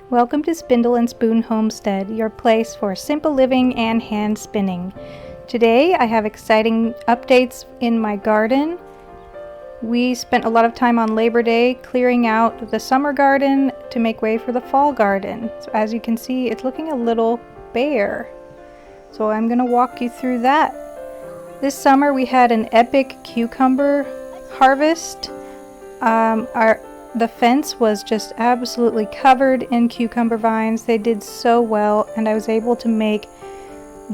Welcome to Spindle and Spoon Homestead, your place for simple living and hand spinning. Today I have exciting updates in my garden. We spent a lot of time on Labor Day clearing out the summer garden to make way for the fall garden. So as you can see, it's looking a little bare. So I'm going to walk you through that. This summer we had an epic cucumber harvest. The fence was just absolutely covered in cucumber vines. They did so well, and I was able to make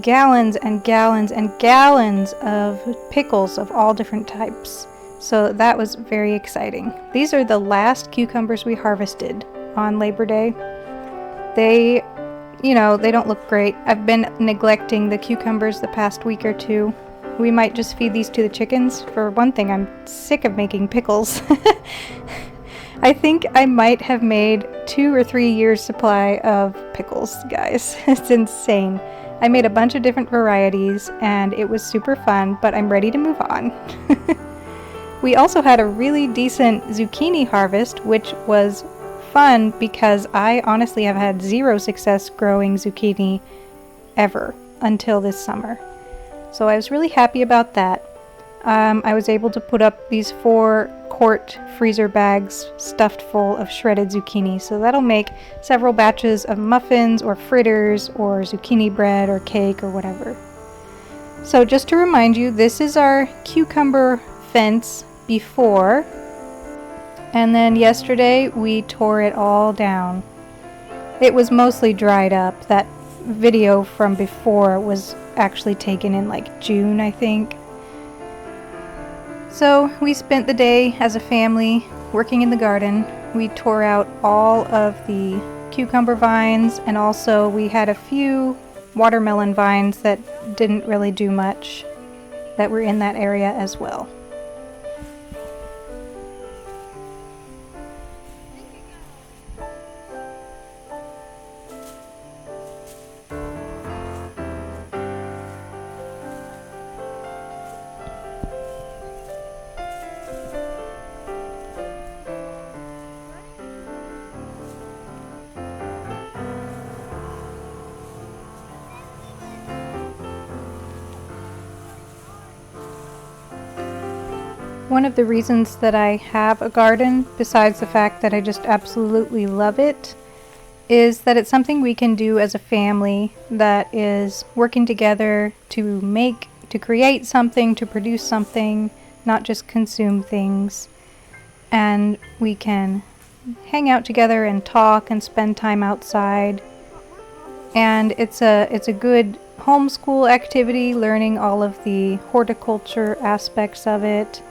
gallons and gallons and gallons of pickles of all different types. So that was very exciting. These are the last cucumbers we harvested on Labor Day. They don't look great. I've been neglecting the cucumbers the past week or two. We might just feed these to the chickens. For one thing, I'm sick of making pickles. I think I might have made 2 or 3 years supply of pickles, guys. It's insane. I made a bunch of different varieties and it was super fun, but I'm ready to move on. We also had a really decent zucchini harvest, which was fun because I honestly have had zero success growing zucchini ever until this summer. So I was really happy about that. I was able to put up these 4-quart freezer bags stuffed full of shredded zucchini, so that'll make several batches of muffins or fritters or zucchini bread or cake or whatever. So just to remind you, this is our cucumber fence before, and then yesterday we tore it all down. It was mostly dried up. That video from before was actually taken in like June, I think. So we spent the day as a family working in the garden. We tore out all of the cucumber vines, and also we had a few watermelon vines that didn't really do much that were in that area as well. One of the reasons that I have a garden, besides the fact that I just absolutely love it, is that it's something we can do as a family that is working together to create something, to produce something, not just consume things. And we can hang out together and talk and spend time outside. And it's a good homeschool activity, learning all of the horticulture aspects of it,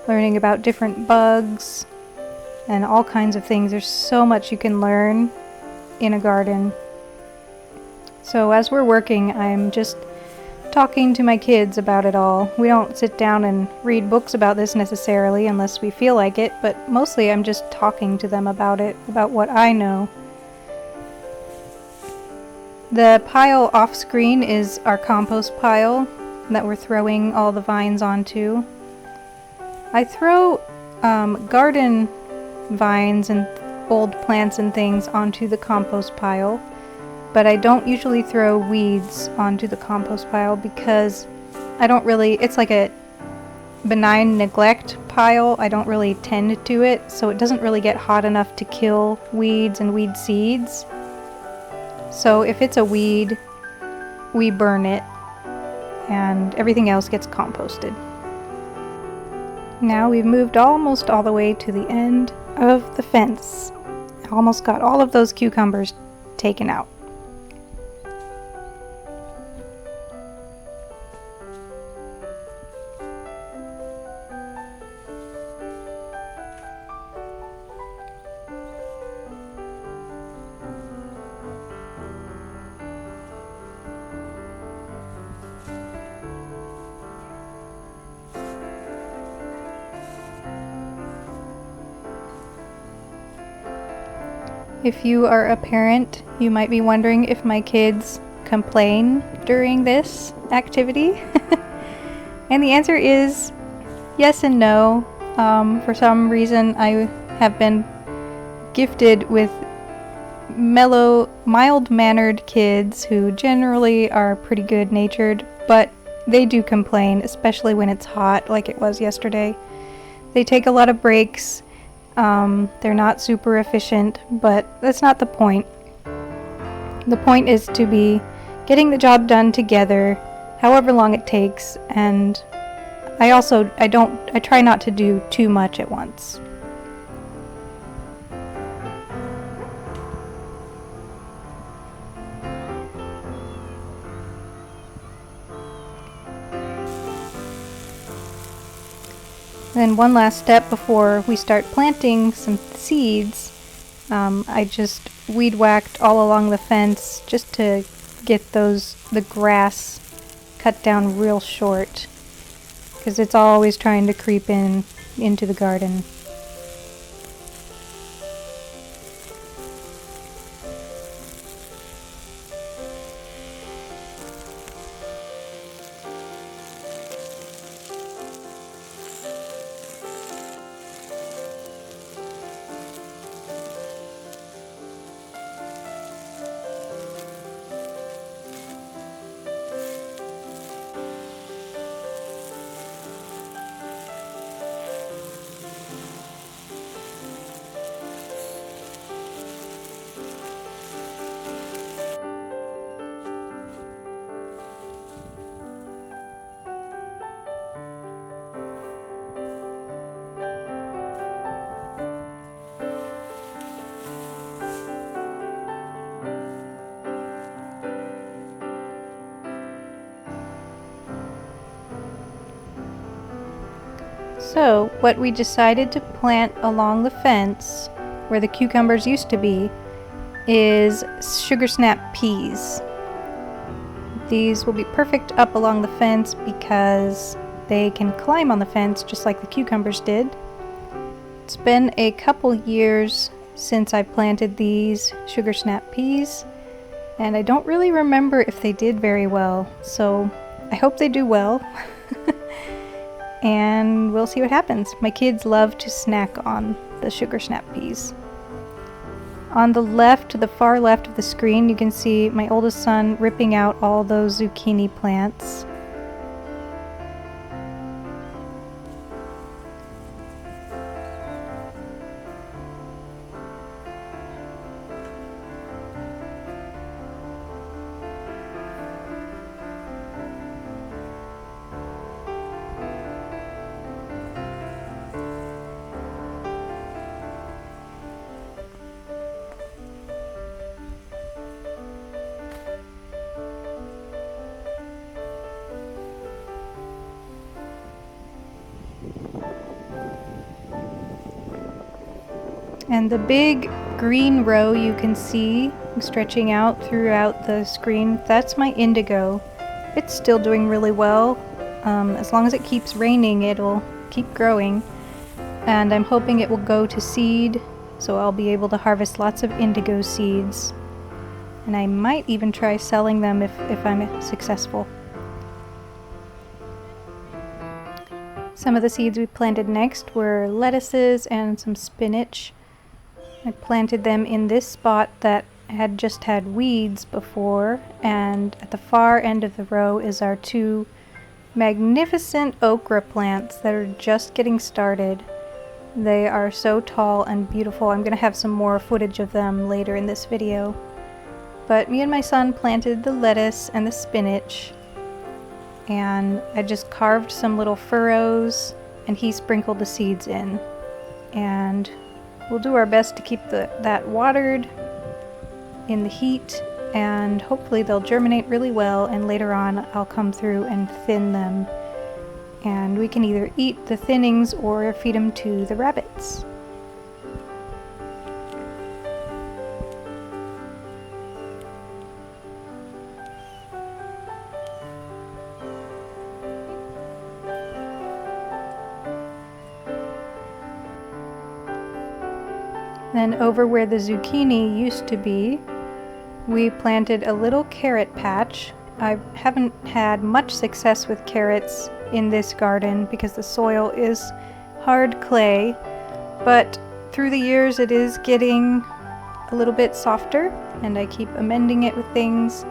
learning about different bugs and all kinds of things. There's so much you can learn in a garden. So as we're working, I'm just talking to my kids about it all. We don't sit down and read books about this necessarily unless we feel like it, but mostly I'm just talking to them about it, about what I know. The pile off screen is our compost pile that we're throwing all the vines onto. I throw garden vines and old plants and things onto the compost pile, but I don't usually throw weeds onto the compost pile because it's like a benign neglect pile. I don't really tend to it, so it doesn't really get hot enough to kill weeds and weed seeds. So if it's a weed, we burn it and everything else gets composted. Now we've moved almost all the way to the end of the fence. Almost got all of those cucumbers taken out. If you are a parent, you might be wondering if my kids complain during this activity. And the answer is yes and no. For some reason, I have been gifted with mellow, mild-mannered kids who generally are pretty good-natured, but they do complain, especially when it's hot like it was yesterday. They take a lot of breaks. They're not super efficient, but that's not the point. The point is to be getting the job done together, however long it takes, and I try not to do too much at once. Then one last step before we start planting some seeds, I just weed whacked all along the fence just to get the grass cut down real short, because it's always trying to creep into the garden. So, what we decided to plant along the fence, where the cucumbers used to be, is sugar snap peas. These will be perfect up along the fence because they can climb on the fence just like the cucumbers did. It's been a couple years since I planted these sugar snap peas, and I don't really remember if they did very well, so I hope they do well. And we'll see what happens. My kids love to snack on the sugar snap peas. On the left, to the far left of the screen, you can see my oldest son ripping out all those zucchini plants. And the big green row you can see stretching out throughout the screen, that's my indigo. It's still doing really well. As long as it keeps raining, it'll keep growing. And I'm hoping it will go to seed, so I'll be able to harvest lots of indigo seeds. And I might even try selling them if I'm successful. Some of the seeds we planted next were lettuces and some spinach. I planted them in this spot that had just had weeds before, and at the far end of the row is our two magnificent okra plants that are just getting started. They are so tall and beautiful. I'm going to have some more footage of them later in this video. But me and my son planted the lettuce and the spinach, and I just carved some little furrows and he sprinkled the seeds in. And we'll do our best to keep that watered in the heat, and hopefully they'll germinate really well, and later on I'll come through and thin them. And we can either eat the thinnings or feed them to the rabbits. Then over where the zucchini used to be, we planted a little carrot patch. I haven't had much success with carrots in this garden because the soil is hard clay, but through the years it is getting a little bit softer, and I keep amending it with things.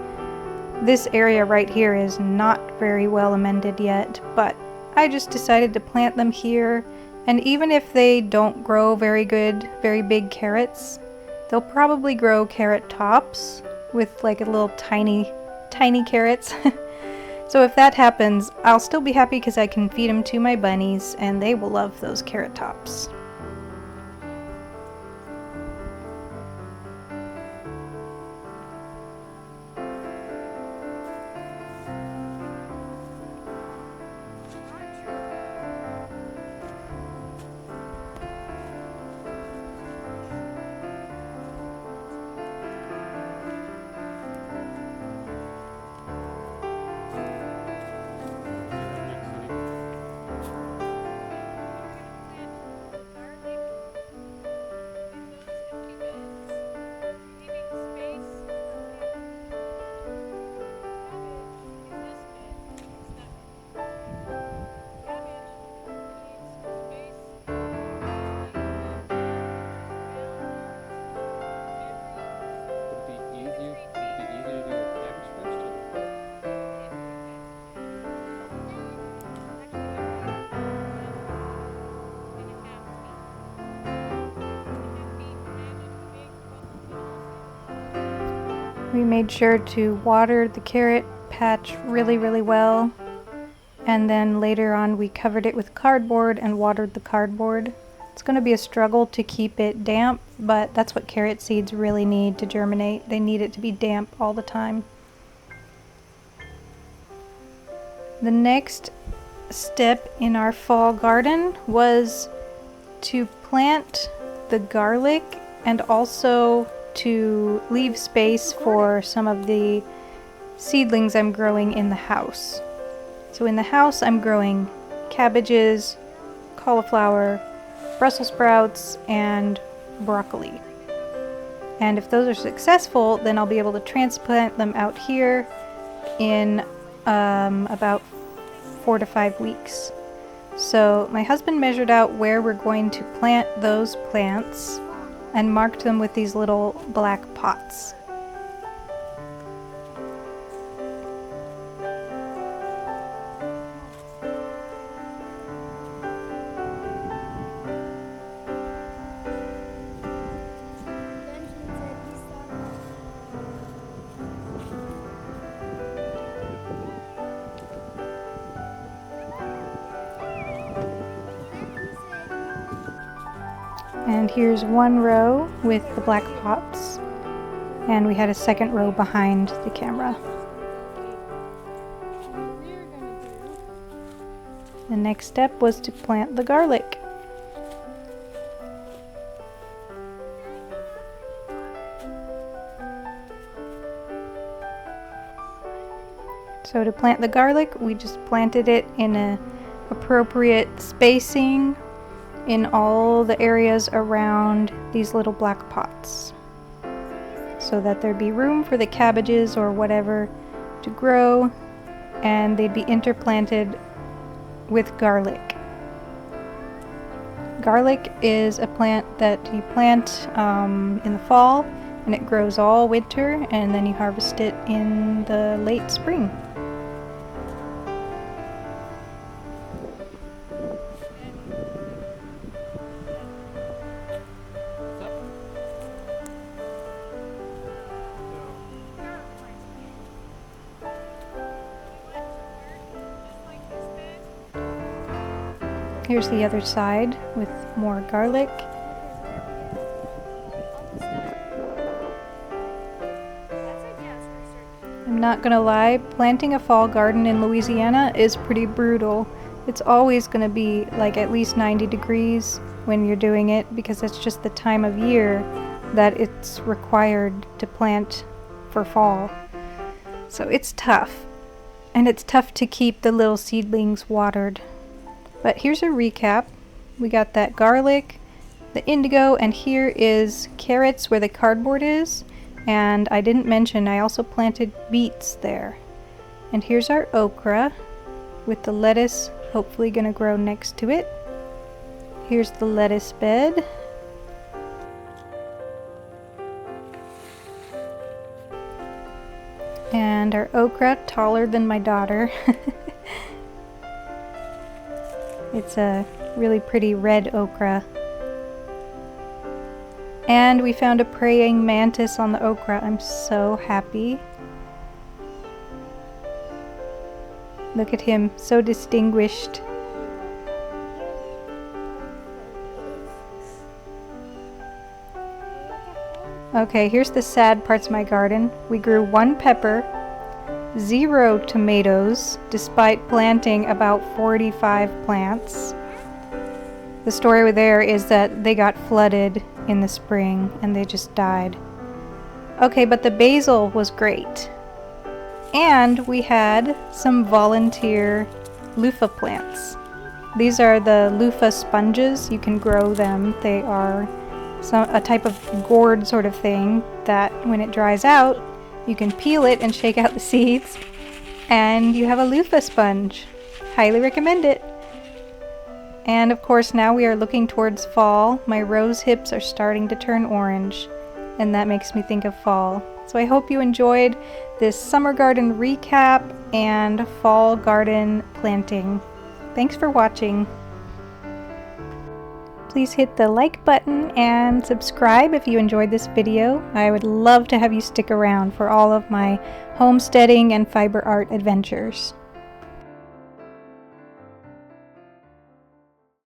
This area right here is not very well amended yet, but I just decided to plant them here, and even if they don't grow very good, very big carrots, they'll probably grow carrot tops with like a little tiny carrots. So if that happens, I'll still be happy because I can feed them to my bunnies and they will love those carrot tops. We made sure to water the carrot patch really well, and then later on we covered it with cardboard and watered the cardboard. It's going to be a struggle to keep it damp, but that's what carrot seeds really need to germinate. They need it to be damp all the time. The next step in our fall garden was to plant the garlic and also to leave space for some of the seedlings I'm growing in the house. So in the house I'm growing cabbages, cauliflower, Brussels sprouts, and broccoli. And if those are successful, then I'll be able to transplant them out here in about 4 to 5 weeks. So my husband measured out where we're going to plant those plants and marked them with these little black pots. And here's one row with the black pots, and we had a second row behind the camera. The next step was to plant the garlic. So to plant the garlic, we just planted it in an appropriate spacing in all the areas around these little black pots, so that there'd be room for the cabbages or whatever to grow, and they'd be interplanted with garlic. Garlic is a plant that you plant in the fall, and it grows all winter, and then you harvest it in the late spring. Here's the other side with more garlic. I'm not gonna lie, planting a fall garden in Louisiana is pretty brutal. It's always gonna be like at least 90 degrees when you're doing it, because that's just the time of year that it's required to plant for fall. So it's tough, and it's tough to keep the little seedlings watered. But here's a recap. We got that garlic, the indigo, and here is carrots where the cardboard is. And I didn't mention, I also planted beets there. And here's our okra with the lettuce hopefully gonna grow next to it. Here's the lettuce bed. And our okra, taller than my daughter. It's a really pretty red okra. And we found a praying mantis on the okra. I'm so happy. Look at him, so distinguished. Okay, here's the sad parts of my garden. We grew 1 pepper, 0 tomatoes, despite planting about 45 plants. The story there is that they got flooded in the spring and they just died. Okay, but the basil was great. And we had some volunteer loofah plants. These are the loofah sponges. You can grow them. They are a type of gourd sort of thing that when it dries out, you can peel it and shake out the seeds, and you have a loofah sponge. Highly recommend it. And of course, now we are looking towards fall. My rose hips are starting to turn orange, and that makes me think of fall. So I hope you enjoyed this summer garden recap and fall garden planting. Thanks for watching. Please hit the like button and subscribe if you enjoyed this video. I would love to have you stick around for all of my homesteading and fiber art adventures.